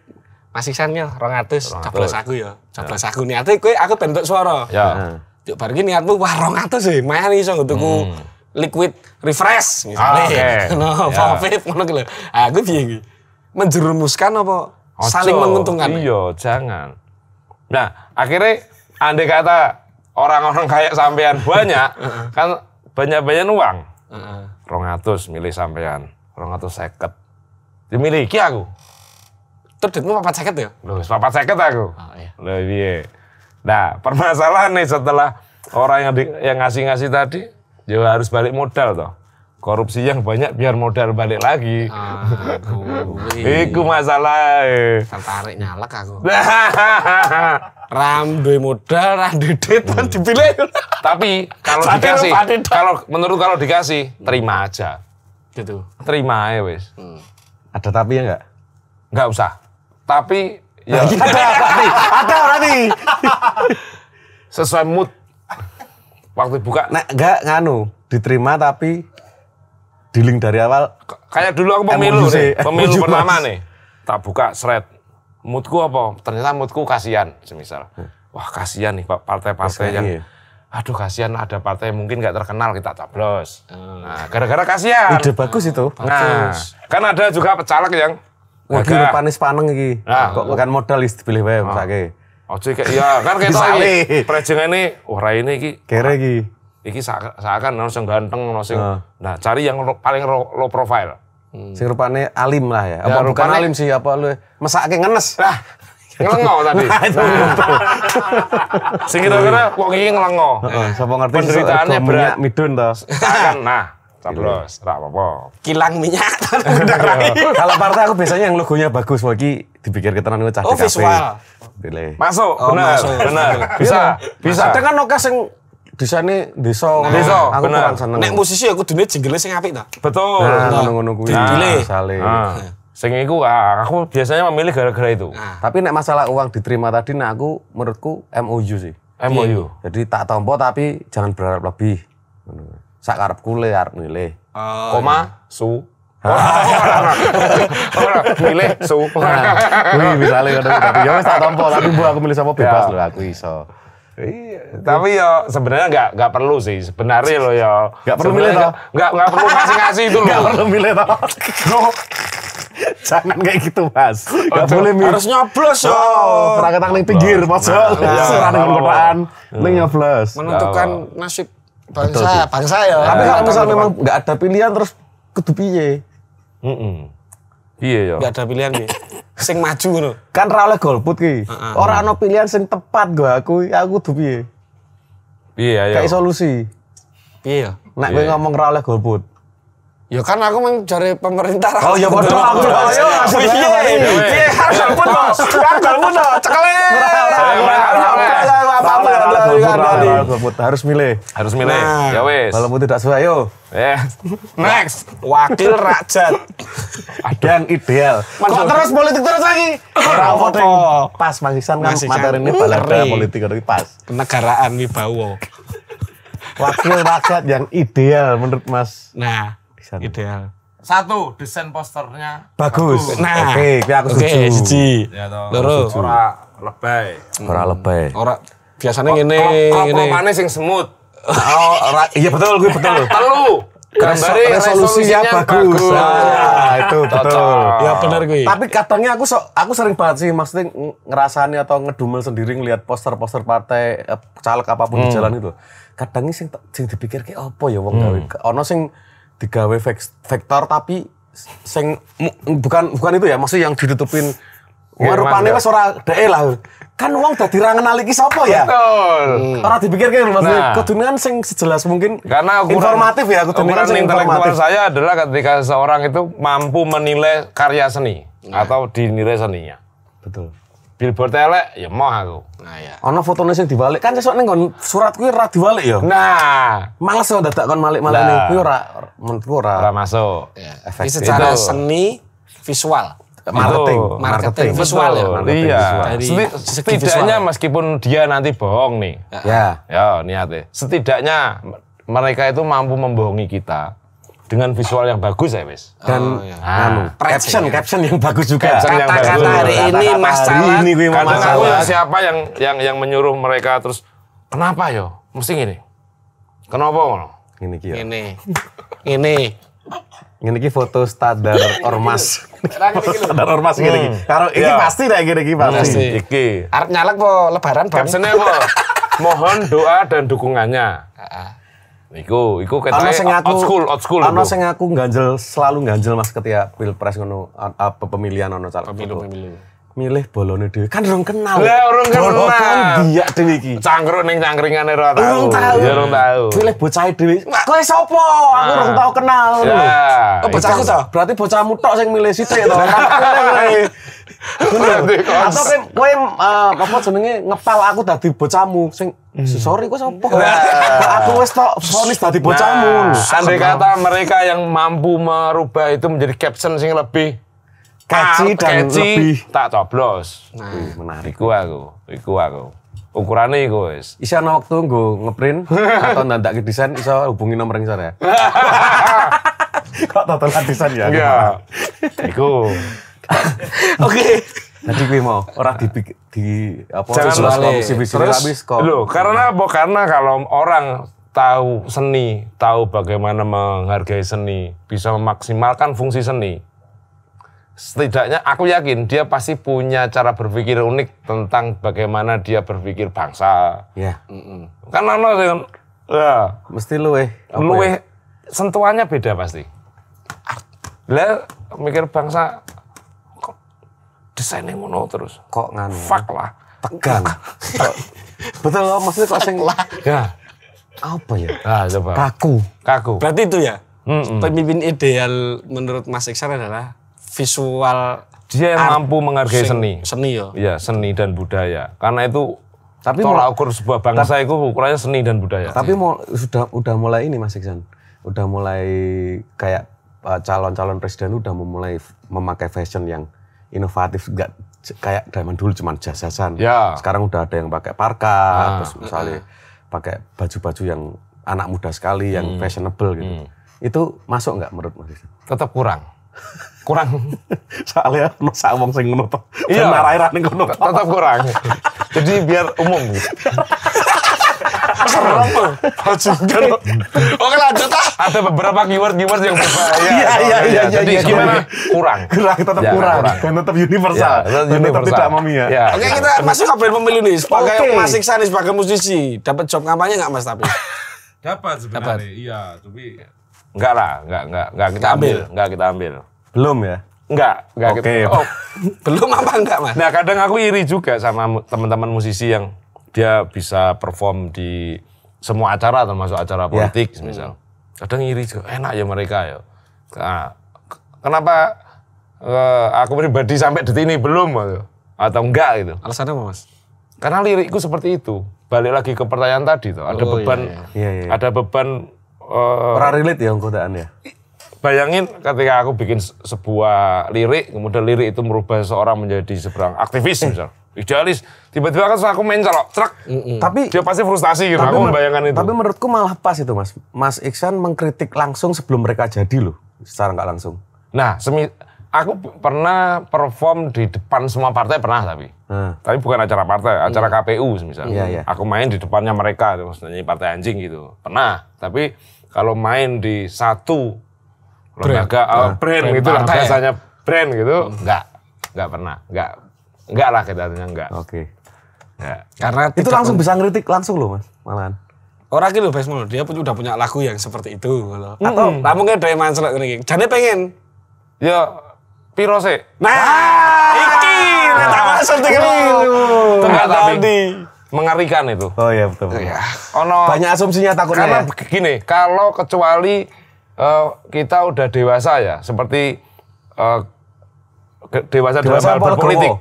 Mas Iksan ya 200 coblos aku ya. Coblos aku niate kowe aku bentuk suara. Ya. Yuk bar iki niatmu wah 200 sih, mayan iso tuku liquid refresh misalnya. No, vape ngono ki lho. Aku piye iki? Menjerumuskan apa saling menguntungkan? Iya, jangan. Nah, akhirnya andai kata orang-orang kayak sampean banyak, kan banyak-banyak uang. 200 milih sampean, 250. Dimiliki aku. Terus duitmu 450 ya? Loh, 450 aku. Oh iya. Loh, iya. Nah, permasalahan nih setelah orang yang ngasih-ngasih tadi, ya harus balik modal toh. Korupsi yang banyak biar modal balik lagi. Iku masalah. Tertarik nyalek aku. Ram duwe modal, ram duwe duit kan dipilih. Tapi kalau dikasih, kalau dikasih, terima aja. Gitu. Terima aja wis. Ada tapi ya enggak? Enggak usah. Tapi ya Ada berarti. sesuai mood. Waktu buka. Nek enggak nganu, diterima tapi dealing dari awal. Kayak dulu aku pemilu nih, pemilu Mas. pertama nih. Tak buka thread. Moodku apa? Ternyata moodku kasihan, semisal. Wah, kasihan nih Pak partai-partai yang aduh kasihan ada partai mungkin nggak terkenal kita caplos. Nah, gara-gara kasihan. Ide bagus itu. Nah, kan ada juga pecaleg yang Lagi panis paneng iki. Nah. Kok bukan modal dipilih wae mesake. ojo kayak ya kan kayak iki. Prejeng ini wah ini iki Kere iki. Iki seakan ono sing ganteng ono sing. Nah, cari yang paling low profile. Sing rupane alim lah ya. Apa bukan alim sih apa lu mesake ngenes. Lah, ngelengo tadi. Sing kira-kira wong iki ngelengo. Sapa ngerti penderitaannya berat midun to. Seakan nah caplos, ora apa-apa. Kilang minyak. Kalau partai aku biasanya yang logonya bagus, wah iki dipikir ketenan gue cah Oh, visual. Pilih. Masuk, masuk. benar. Bisa. Ada kan oke sing desainnya desa. Aku benar. kurang seneng. Nek musisi aku dunia jingle sing apik ta. Betul. Nah, ngono-ngono kuwi. Dipilih. Sing iku aku biasanya memilih gara-gara itu. Tapi nek masalah uang diterima tadi, nah aku menurutku MOU sih. MOU. Jadi tak tompo tapi jangan berharap lebih. Sak karepku le arep milih. Koma su. Milih su. Kuwi misale ngono tapi ya wis tak tompo tapi mbok aku milih sapa bebas lho aku iso. Iya, tapi ya sebenarnya nggak perlu sih sebenarnya lo ya. Nggak perlu milih toh. Nggak perlu ngasih itu loh. Nggak perlu milih toh. Jangan kayak gitu Mas. Nggak boleh milih. Harus nyoblos yo. Perangkat ning pinggir pojok. Serang dengan kotaan. Ning nyoblos. Menentukan nasib bangsa ya. Tapi kalau misal memang nggak ada pilihan terus kudu piye? Iya ya. Nggak ada pilihan ki. Sing maju ngono. Kan ra oleh golput ki. Ora ana pilihan sing tepat aku kudu piye? Iya ya. Kayak solusi. Piye ya? Nek kowe ngomong ra oleh golput. Ya kan aku mencari pemerintah. Oh ya bodoh aku. Ayo piye? Harus golput bos. Kan golput to, cekele. Harus milih. Harus milih. Ya wes. Walaupun tidak sesuai, ayo. Next. Wakil rakyat. Yang ideal. Kok terus politik terus lagi? Ora apa-apa. Pas Mas Iksan kan materi ini balada politik itu pas. Kenegaraan wibawa. Wakil rakyat yang ideal menurut Mas. Nah, ideal. Satu, desain posternya bagus. Nah, oke, aku setuju. Siji. Ya toh. Loro. Ora lebay. Ora lebay. Ora biasanya ngene Krop-kropane sing semut. Oh, iya betul, gue betul. Telu. Gambare resolusinya bagus. Nah, itu betul. Ya benar gue. Tapi kadangnya aku sering banget sih maksudnya ngerasani atau ngedumel sendiri ngelihat poster-poster partai caleg apapun di jalan itu. Kadangnya sing dipikir kayak apa ya wong gawe. Ono sing digawe vektor tapi sing bukan itu ya, maksudnya yang ditutupin rupane wis ora dhek lah. Kan wong dadi ra ngenal iki sapa ya? Betul. Ora dipikir kayak maksudnya kudune kan sing sejelas mungkin karena informatif ya, kudune kan sing intelektual saya adalah ketika seorang itu mampu menilai karya seni atau dinilai seninya. Betul. Billboard elek ya mau aku. Nah ya. Ono fotone sing dibalik kan sesuk ning nggon surat kuwi ora dibalik ya. Nah, males kok dadak kon malik-malik ning kuwi ora menurutku ora masuk. Ini secara seni visual. Marketing visual ya. Iya. Setidaknya meskipun dia nanti bohong nih. Ya niatnya. Setidaknya mereka itu mampu membohongi kita dengan visual yang bagus ya wis. Dan caption yang bagus juga. Caption yang Kata-kata bagus. hari ini Mas Calat. Ini gue Kadang masalah. aku siapa yang menyuruh mereka terus kenapa yo? Mesti gini. Kenapa? Ini ki. Ini. Ini foto standar ormas. Standar ormas gini. Kalau ini Iya. pasti dah gini pasti. Iki. Arep nyalek po lebaran Bang. Captionnya apa? Mohon doa dan dukungannya. Iku Ono ketoknya sing aku old school. Ono iku. sing aku selalu ganjel Mas ketika pilpres ngono apa pemilihan ono calon. Pemilu. Milih bolone dhewe kan urung kenal. Lah, urung kenal. Kan dia dhewe iki. Cangkruk ning cangkringane ora tahu. Urung tahu. Ya urung tahu. Milih bocah dhewe. Kowe sapa? Aku urung tau kenal. Ya. Oh, bocahku toh? Berarti bocahmu tok sing milih sithik to. Berarti Atau kowe apa jenenge ngepal aku dadi bocahmu sing sorry kowe sapa? Aku wis tok vonis dadi bocahmu. Andai kata mereka yang mampu merubah itu menjadi caption sing lebih Catchy dan lebih tak coblos. Wih, menarik. Iku aku. Ukurannya iku wis. Iso ana waktu nggo ngeprint atau ndandake desain iso hubungi nomor ngisor ya. Kok totalan desain ya? Iya. Iku. Oke. Jadi gue mau orang di apa Jangan visi habis kok. Loh, karena kalau orang tahu seni, tahu bagaimana menghargai seni, bisa memaksimalkan fungsi seni. Setidaknya aku yakin dia pasti punya cara berpikir unik tentang bagaimana dia berpikir bangsa. Ya. Kan ono sing ya, Mesti luweh. luwih sentuhannya beda pasti. Lah mikir bangsa kok desainnya ngono terus. Kok nganu? Fuck lah. Tegang. Betul loh, maksudnya kok sing Ya. apa ya? Nah, coba. Kaku. Berarti itu ya. Pemimpin ideal menurut Mas Iksan adalah visual Dia yang art mampu menghargai sing- seni. Seni ya. Iya, seni dan budaya. Karena itu Tapi tolak ukur sebuah bangsa itu ukurannya seni dan budaya. Tapi udah mulai ini Mas Iksan. Udah mulai kayak calon-calon presiden udah mulai memakai fashion yang inovatif, enggak kayak zaman dulu cuma jas-jasan. Ya. Sekarang udah ada yang pakai parka, terus misalnya pakai baju-baju yang anak muda sekali, yang fashionable gitu. Itu masuk nggak menurut Mas Iksan? Tetap kurang. Soalnya ono sak wong sing ngono to. Iya. Marah-marah ning ngono. Tetap kurang. Jadi biar umum gitu. Oke lanjut ah. Ada beberapa keyword yang berbahaya. Iya. Jadi gimana? Kurang. Tetap Ya, kurang. kurang. Dan tetap universal. Ya, tetap Dan tetap universal. tidak memihak. Ya. Oke kita masuk ke pemilu nih. Sebagai Oke. Mas Iksan nih, sebagai musisi, dapat job kampanye nggak Mas tapi? Dapat sebenarnya. Iya, tapi enggak lah, enggak kita ambil, enggak kita ambil. Belum ya? Enggak Oke. kita. Oh, Belum apa enggak Mas? nah kadang aku iri juga sama teman-teman musisi yang dia bisa perform di semua acara termasuk acara politik misal. Kadang iri juga, enak ya mereka ya. Nah, kenapa aku pribadi sampai detik ini belum atau enggak gitu. Alasannya apa Mas? Karena lirikku seperti itu. Balik lagi ke pertanyaan tadi tuh, ada beban Iya. ada beban Orang relate ya godaan ya. bayangin ketika aku bikin sebuah lirik, kemudian lirik itu merubah seorang menjadi seorang aktivis misal, idealis, tiba-tiba kan aku main celok, truk, Tapi dia pasti frustasi gitu, aku membayangkan itu. Tapi menurutku malah pas itu Mas. Mas Iksan mengkritik langsung sebelum mereka jadi loh, secara nggak langsung. Nah, aku pernah perform di depan semua partai pernah tapi bukan acara partai, acara KPU misal. Iya. Aku main di depannya mereka, maksudnya partai anjing gitu, pernah. Tapi kalau main di satu lembaga brand gitu lah partai. bahasanya brand gitu, enggak pernah, enggak lah kita enggak. Oke. Ya. Karena Itu langsung bisa ngeritik langsung loh Mas, malahan. orang gitu Bes Mul, dia udah punya lagu yang seperti itu loh. Atau mungkin ada yang mancelok gini. Jane pengen. Ya piro sih? Nah, iki kita masuk tuh Enggak tapi mengerikan itu. Oh iya betul. Ono Banyak asumsinya takutnya karena ya. begini, kalau kecuali kita udah dewasa ya, seperti dewasa dalam hal apa berpolitik. legowo?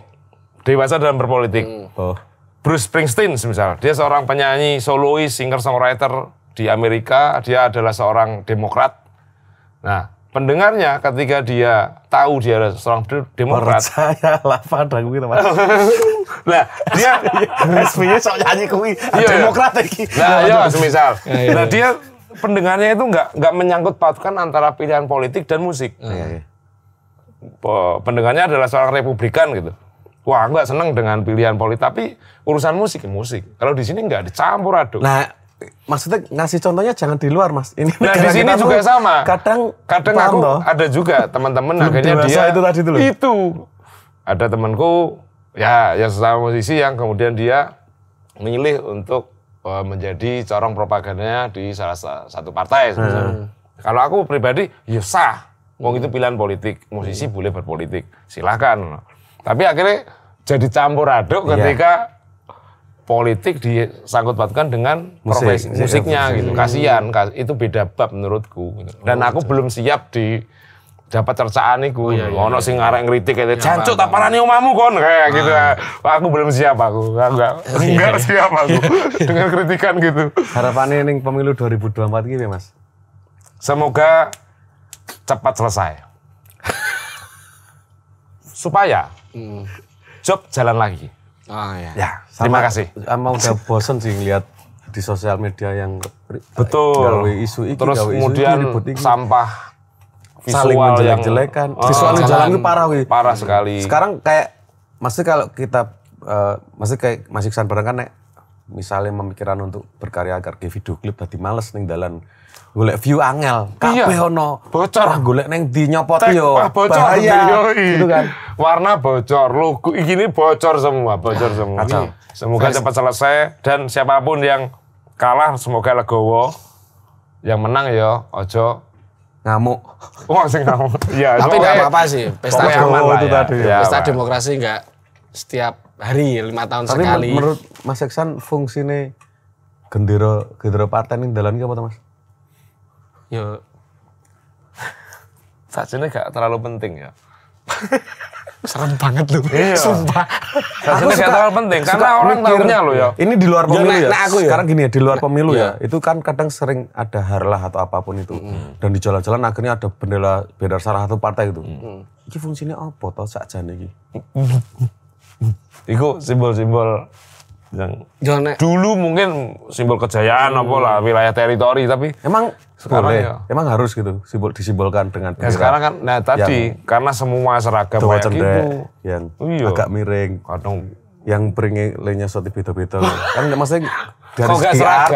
Dewasa dalam berpolitik. Oh. Bruce Springsteen misal, dia seorang penyanyi, solois, singer-songwriter di Amerika, dia adalah seorang demokrat. Nah, pendengarnya ketika dia tahu dia adalah seorang demokrat, Saya lah pada gitu Mas. nah dia SBY sok nyanyi kuwi. Iya. Demokrat iki. Nah, iya, semisal. Nah, dia pendengarnya itu nggak menyangkut pautkan antara pilihan politik dan musik. Pendengarnya adalah seorang republikan gitu. Wah, nggak seneng dengan pilihan politik, tapi urusan musik. Kalau di sini nggak dicampur aduk. Nah, maksudnya ngasih contohnya jangan di luar, Mas. Ini nah, di sini juga sama. Kadang aku ada juga teman-teman akhirnya dia itu ada temanku ya yang sesama musisi yang kemudian dia memilih untuk menjadi corong propagandanya di salah satu partai. Kalau aku pribadi, ya sah. Wong itu pilihan politik, musisi boleh berpolitik, silakan. Tapi akhirnya jadi campur aduk ketika politik disangkut pautkan dengan profesi musiknya gitu. Kasihan, itu beda bab menurutku. Dan aku belum siap dapat cercaan iku. Ono sing arek ngritik kaya jancuk tak parani omamu kon kayak gitu. Aku belum siap aku. Enggak siap aku dengan kritikan gitu. Harapannya ning pemilu 2024 iki Mas. Semoga cepat selesai. Supaya job jalan lagi. Oh ya. Ya, terima kasih. Emang udah bosen sih ngeliat di sosial media yang betul. Isu iki, terus kemudian sampah saling menjelek-jelekan. Visual jalan itu parah wih. Parah sekali. Sekarang kayak maksudnya kalau kita maksudnya kayak Mas Iksan bareng kan misalnya memikiran untuk berkarya agar ke video klip tadi males ning dalan golek view angel. Kabeh ono bocor. Golek ning di nyopot yo. Bocor gitu kan. Warna bocor, logo ini bocor semua. Kacau. Semoga cepat selesai dan siapapun yang kalah semoga legowo. Yang menang ya ojo ngamuk. Wah, sing ngamuk. Ya, tapi enggak apa-apa sih. Pesta aman lah itu ya. tadi. Pesta demokrasi enggak setiap hari 5 tahun tapi sekali. Tapi menurut Mas Iksan fungsine gendera partai ning dalan iki apa to, Mas? Ya sajane gak terlalu penting ya. Serem banget lu. Iya. Sumpah. Sajane gak terlalu penting karena orang tahunya lo ya. Ini di luar pemilu ya. Aku ya. Sekarang gini ya, di luar pemilu ya. Itu kan kadang sering ada harlah atau apapun itu. Dan di jalan-jalan akhirnya ada bendera salah satu partai itu. Iki fungsinya apa toh sakjane iki? Iku simbol-simbol yang dulu mungkin simbol kejayaan apa lah, wilayah teritori, tapi emang sekarang boleh, ya. Emang harus gitu disimbolkan dengan ya sekarang kan, nah tadi karena semua seragam kayak gitu, yang agak miring, kadang yang beringnya suatu beda-beda. Kan maksudnya dari segi art,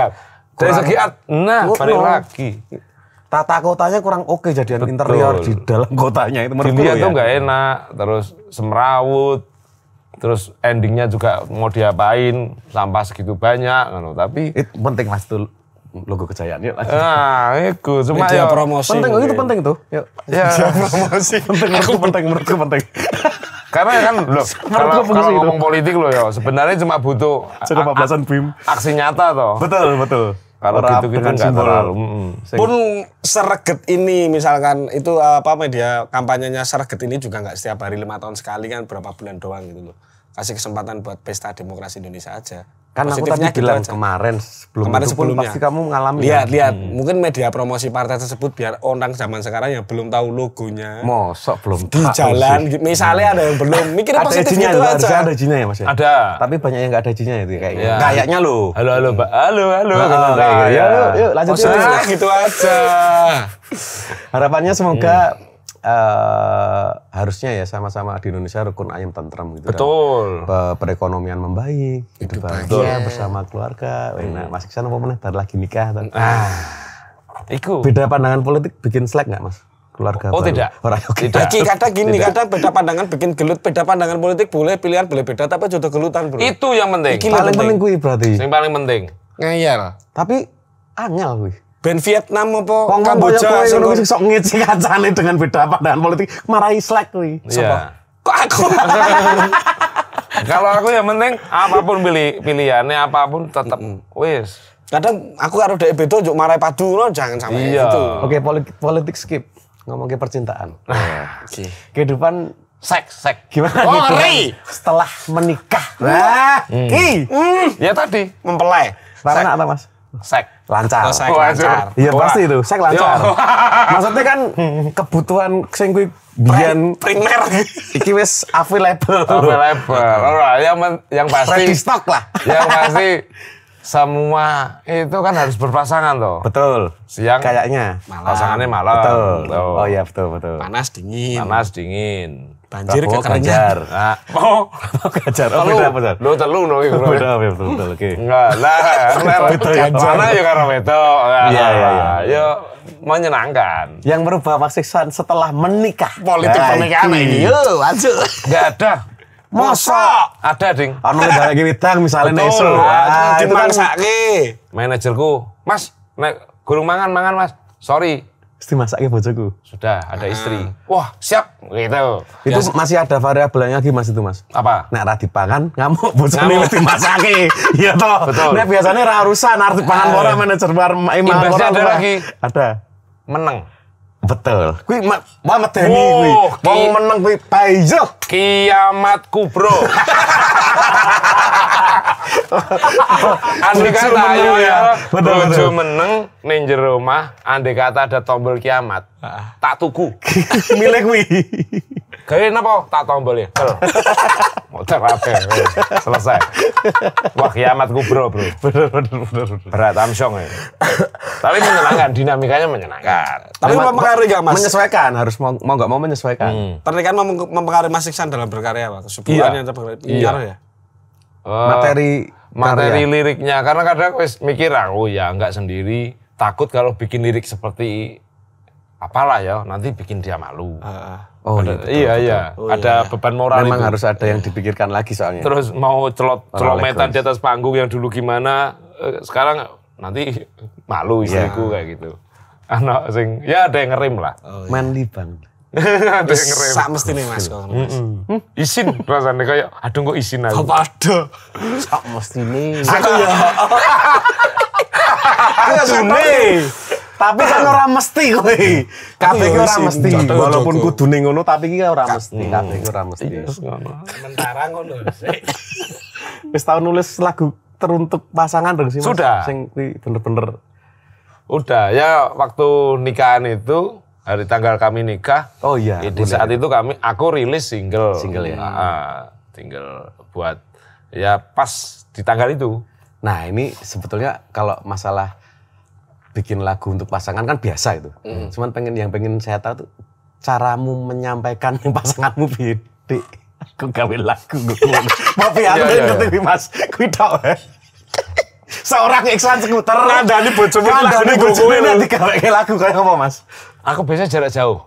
dari segi art, nah balik lagi. Tata kotanya kurang oke jadian interior di dalam kotanya itu menurut dilihat tuh nggak enak, terus semrawut. Terus endingnya juga mau diapain, sampah segitu banyak, tapi itu penting Mas tuh logo kejayaan yuk. Nah, itu cuma ya promosi. Penting, itu penting tuh. Yuk. Ya, promosi. menurutku penting. Karena kan kalau ngomong politik lo ya, sebenarnya cuma butuh kebablasan BIM. Aksi nyata toh. Betul. Kalau gitu-gitu nggak terlalu. Pun Sreget ini misalkan itu media kampanyenya Sreget ini juga nggak setiap hari 5 tahun sekali kan, berapa bulan doang gitu loh. Kasih kesempatan buat pesta demokrasi Indonesia aja. Kan aku tadi bilang kemarin sebelumnya pasti kamu mengalami. Lihat, mungkin media promosi partai tersebut biar orang zaman sekarang yang belum tahu logonya. Mosok belum di jalan, misalnya ada yang belum mikir positif gitu aja. Ada izinnya ya Mas ya? Ada. Tapi banyak yang nggak ada izinnya itu kayaknya loh. Halo Mbak. Halo. Yuk lanjut gitu aja. Harapannya semoga harusnya ya sama-sama di Indonesia rukun ayam tentram gitu. Betul. Kan. Perekonomian membaik, hidup bahagia bersama keluarga. Nah, Mas Iksan apa meneh lagi nikah. Iku. Beda pandangan politik bikin slack nggak Mas? Keluarga baru. Tidak. Tidak. Kadang gini, kadang beda pandangan bikin gelut. Beda pandangan politik boleh, pilihan boleh beda, tapi jodoh gelutan bro. Itu yang penting. Paling penting kuwi berarti. Yang paling penting. Ngeyel. Tapi angel kuwi. Ben Vietnam apa Kamboja sing sok ngece kancane dengan beda pandangan politik marahi slack kuwi. Iya. Kok aku? Kalau aku yang penting apapun pilihannya apapun tetap wis. Kadang aku karo dhek beda njuk marahi padu no, jangan sampai itu. Oke, politik skip. Ngomong ke percintaan. Kehidupan seks. Gimana ngeri setelah menikah? Ya tadi mempelai. Karena apa Mas? Seks. Lancar. Lancar. Iya pasti itu, seks lancar. Maksudnya kan kebutuhan sing kuwi biyen primer iki wis available. Alright, yang pasti ready stock lah. Yang pasti semua itu kan harus berpasangan toh. Betul. Siang kayaknya pasangannya malam. betul. Tuh. Oh iya betul. Panas dingin. Panas dingin. Banjir Prabowo kekeringan. Ganjar. Nah, oh, Ganjar. Oh beda betul. lu telu no iku. Beda betul. Oke. Enggak lah, mana ya karo wedok. Iya. Ya menyenangkan. Yang merubah Mas Iksan setelah menikah. Politik pernikahan ini. Yo, masuk. Enggak ada. Masa? Ada, Ding. Ono lagi wedang misalnya Betul. nesu. Itu Itu kan mangsake. Manajerku, Mas, nek gurung mangan Mas. Sorry. mesti masaknya bojoku. Sudah ada istri. Wah, siap gitu. Itu masih ada variabelnya lagi Mas itu Mas. Apa? Nek ra dipangan ngamuk bojone mesti masake. Iya toh. Betul. Nek biasanya ra urusan arep dipangan ora manajer bar Imbasnya ada lagi. Ada. Meneng. Betul. Kuwi medeni Wow, kuwi. Wong meneng kuwi paijo. Kiamat kubro. Andai kata ayo ya, bojo meneng ning jero omah, andai kata ada tombol kiamat, tak tuku. Milih kuwi. Gawe napa? Tak tombol ya. Motor apa? Selesai. Wah, kiamat kubro, Bro. Bener. Berat amsyong ya. Tapi menyenangkan, dinamikanya menyenangkan. Tapi mempengaruhi gak Mas? Menyesuaikan, harus mau nggak mau menyesuaikan. Pernikahan mempengaruhi Mas Iksan dalam berkarya Pak. Sebulannya pengaruh ya. Materi liriknya, karena kadang wis mikir aku ya nggak sendiri, takut kalau bikin lirik seperti apalah ya, nanti bikin dia malu. Oh Iya. Ada beban moral. Memang itu. harus ada yang dipikirkan lagi soalnya. Terus mau celometan egois. di atas panggung yang dulu gimana, sekarang nanti malu istriku kayak gitu. Anak sing ya ada yang ngerem lah. Manly bang. Ada yang ngerem. Sak mesti nih Mas. Isin rasanya kayak aduh kok isin aku. Apa ada? Sak mesti nih. Aku ya. Tapi kan ora mesti kowe. Kabeh ki ora mesti. Walaupun kudune ngono tapi ki ora mesti. Kabeh ki ora mesti. Sementara ngono. Wis tau nulis lagu teruntuk pasangan dong sih Mas. Sudah. Sing kuwi bener-bener. Udah ya waktu nikahan itu hari tanggal kami nikah. Oh iya. Di saat itu aku rilis single. Single ya. Single buat ya pas di tanggal itu. Nah, ini sebetulnya kalau masalah bikin lagu untuk pasangan kan biasa itu. Cuman yang pengen saya tahu tuh caramu menyampaikan pasanganmu beda. Aku gawe lagu mau piano ngerti Mas. Kuwi tok. Seorang Iksan skuter ngandani bojomu lagune kowe nek digaweke lagu kayak apa Mas? Aku biasanya jarak jauh.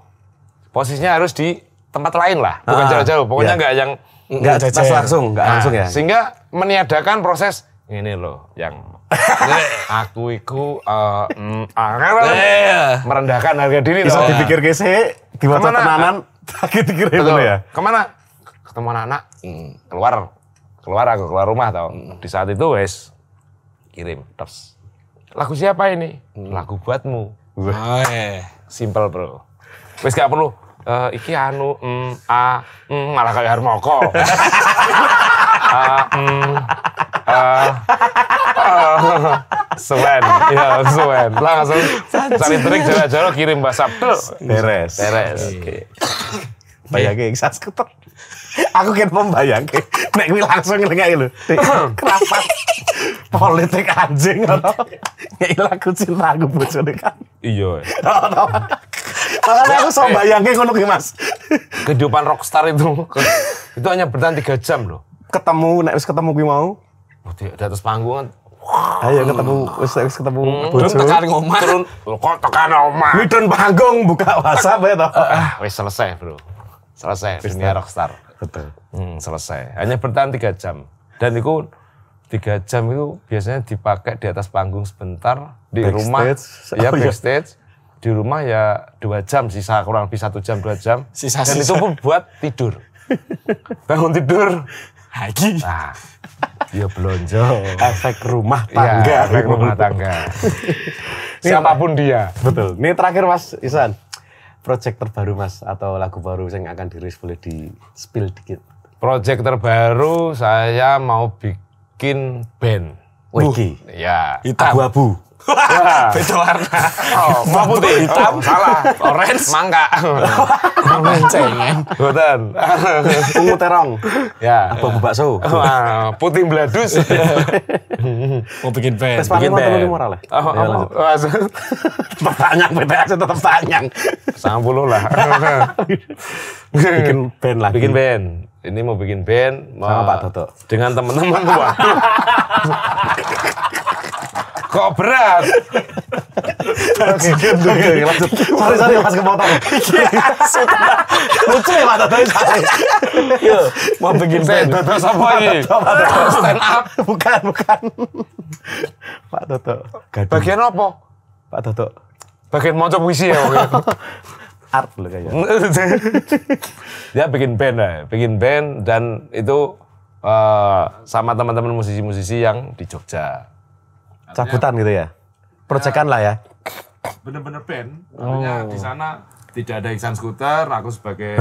Posisinya harus di tempat lain lah, bukan jarak jauh. Pokoknya nggak yang enggak langsung ya. Sehingga meniadakan proses ini loh yang aku iku merendahkan harga diri Bisa loh. dipikir kese diwaca Kemana? tenanan tak dikira Betul. ya. Kemana? Ketemu anak-anak. Keluar aku keluar rumah tau. Di saat itu wes kirim terus. Lagu siapa ini? Lagu buatmu. Simple bro. Wes gak perlu iki anu malah kayak Harmoko. Suwen. Langsung cari trik jalan-jalan kirim WhatsApp tuh. Beres. Oke. Bayangke Iksan skuter. Aku kan membayangke nek kuwi langsung ngene lho. Kenapa politik anjing ngono. Ngeki lagu cinta aku bojone kan. Iya. Makanya aku so bayangke ngono ki Mas. Kehidupan rockstar itu hanya bertahan 3 jam loh. Nek wis ketemu kuwi mau. Di atas panggung kan. Ayo ketemu wis ketemu bojo. Tekan ngomah. Turun. Kok tekan omah. Midon panggung buka WhatsApp ya toh. Wis selesai bro. Selesai dunia rockstar. Betul. Selesai. Hanya bertahan 3 jam. Dan itu 3 jam itu biasanya dipakai di atas panggung sebentar. Di Backstage. rumah. Ya backstage. Di rumah ya 2 jam. Sisa kurang lebih 1 jam 2 jam. Dan itu pun buat tidur. Bangun tidur. Lagi. Nah, ya belonjo. Efek rumah tangga. Ya, efek rumah tangga. Siapapun dia. Betul. Ini terakhir Mas Iksan. Project terbaru Mas atau lagu baru yang akan dirilis boleh di spill dikit. Project terbaru saya mau bikin band. Wiki. Ya. Abu-abu. Beda warna. Oh, mau putih, hitam, salah. Orange. Mangga. Cengen. Boten. Ungu terong. Ya. Abu bakso. Wah, putih bladus. Mau bikin band. Bikin band. Moral ya? Tetap tanyang, BTS tetap tanyang. 90 lah. Bikin band lagi. Bikin band. Ini mau bikin band. Sama Pak Toto. Dengan teman-teman. Kok berat? Oke, lanjut. Sorry Mas kepotong. Lucu ya Pak Toto. Mau bikin band. Toto sama ini. Stand up. Bukan. Pak Toto. Bagian apa? Pak Toto. Bagian maca puisi ya. Art loh kayaknya. Dia bikin band dan itu sama teman-teman musisi-musisi yang di Jogja. Cabutan gitu ya? Proyekan lah ya? Bener-bener band. Artinya di sana tidak ada Iksan Skuter, aku sebagai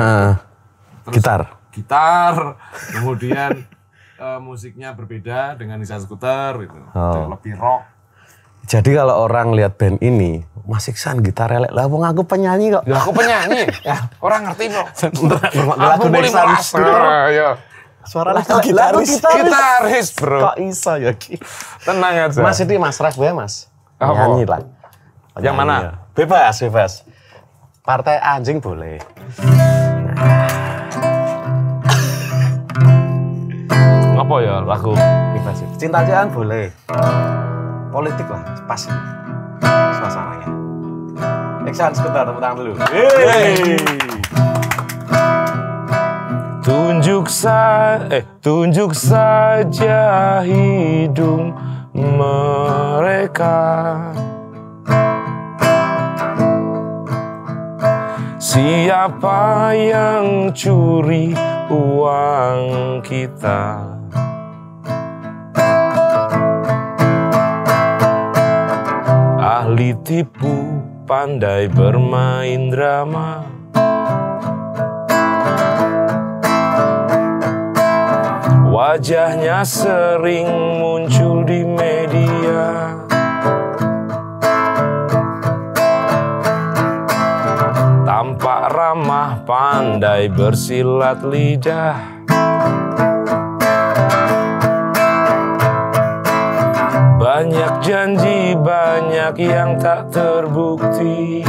gitar, kemudian musiknya berbeda dengan Iksan Skuter gitu. Lebih rock. Jadi kalau orang lihat band ini, Mas Iksan gitar elek lah, wong aku penyanyi kok. Ya aku penyanyi. Orang ngerti kok. Lagu Iksan Skuter. Suara gitaris bro. Kok iso ya Ki? Tenang aja. Mas ini Mas Ref ya Mas. Oh, nyanyi lah. Yang mana? Ya. Bebas. Partai anjing boleh. Apa ya lagu? Bebas. Cinta-cintaan boleh. Politik lah, pas suasananya. Iksan Skuter, tepuk tangan dulu. Tunjuk saja hidung mereka. Siapa yang curi uang kita? Ahli tipu, pandai bermain drama. Wajahnya sering muncul di media. Tampak ramah, pandai bersilat lidah. Banyak janji, banyak yang tak terbukti.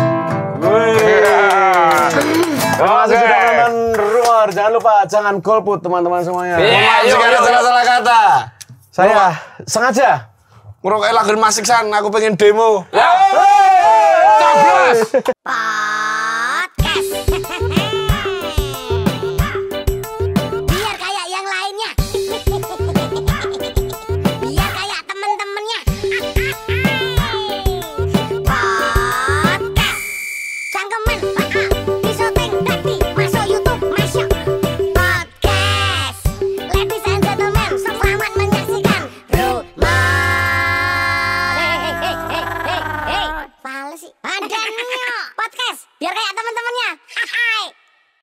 Terima kasih sudah nonton Rumor. Jangan lupa, jangan golput teman-teman semuanya. Iya, salah kata. Saya sengaja ngerokokin lagu Mas Iksan, aku pengen demo. Coblos!